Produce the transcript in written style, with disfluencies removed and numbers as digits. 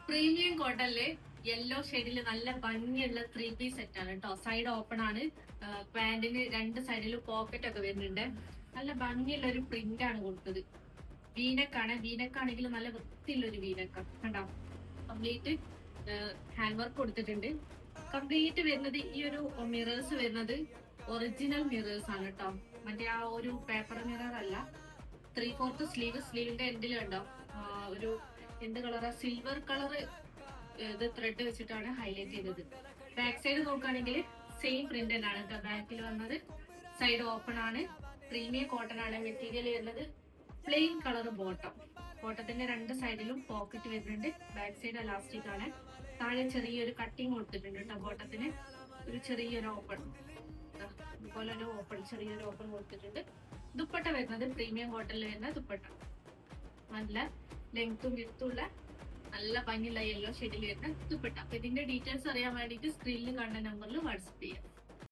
Premium കോട്ടണില് yellow ഷെയ്ഡില് നല്ല ഭംഗിയുള്ള 3 piece set ആണ് കേട്ടോ. സൈഡ് ഓപ്പൺ ആണ്. പാന്റിന് രണ്ട് സൈഡിലും പോക്കറ്റ് ഒക്കെ വരുന്നുണ്ട്. നല്ല ഭംഗിയുള്ള ഒരു പ്രിന്റ് ആണ് കൊടുത്തത്. വീനക്കാണ്. വീനക്കാണെങ്കിൽ നല്ല വൃത്തിയുള്ള ഒരു വീനക്ക കണ്ടോ. കംപ്ലീറ്റ് ഹാൻഡ് വർക്ക് കൊടുത്തിട്ടുണ്ട്. കംപ്ലീറ്റ് വരുന്നത് ഈ ഒരു മിറേഴ്സ് വരുന്നത് ഒറിജിനൽ മിറേഴ്സ് ആണ് കേട്ടോ. മറ്റേ ആ ഒരു പേപ്പർ മിറർ അല്ല. 3/4 സ്ലീവിന്റെ എൻഡിൽ ഉണ്ടോ ഒരു എന്ത് കളറാ, സിൽവർ കളർ ഇത് ത്രെഡ് വെച്ചിട്ടാണ് ഹൈലൈറ്റ് ചെയ്തത്. ബാക്ക് സൈഡ് നോക്കുകയാണെങ്കിൽ സെയിം പ്രിന്റ് തന്നെയാണ് കേട്ടോ ബാക്കിൽ വന്നത്. സൈഡ് ഓപ്പൺ ആണ്. പ്രീമിയം കോട്ടൺ ആണ് മെറ്റീരിയൽ വരുന്നത്. Plain colour bottom. ബോട്ടത്തിന്റെ രണ്ട് സൈഡിലും പോക്കറ്റ് വരുന്നുണ്ട്. ബാക്ക് സൈഡ് എലാസ്റ്റിക് ആണ്. താഴെ ചെറിയൊരു കട്ടിങ് കൊടുത്തിട്ടുണ്ട് കേട്ടോ. ബോട്ടത്തിന് ഒരു ചെറിയൊരു ഓപ്പൺ, ഇതുപോലെ ഒരു ഓപ്പൺ, ചെറിയൊരു ഓപ്പൺ കൊടുത്തിട്ടുണ്ട്. ദുപ്പട്ട വരുന്നത് പ്രീമിയം കോട്ടണിൽ വരുന്ന ദുപ്പട്ട. നല്ല ലെങ്ത്തും വിടുത്തുള്ള നല്ല ഭംഗിയുള്ള യെല്ലോ ഷെയ്ഡിൽ വരുന്ന ദുപ്പട്ട. അപ്പൊ ഇതിന്റെ ഡീറ്റെയിൽസ് അറിയാൻ വേണ്ടിയിട്ട് സ്ക്രീനിൽ കാണുന്ന നമ്പറിൽ വാട്സപ്പ് ചെയ്യാം.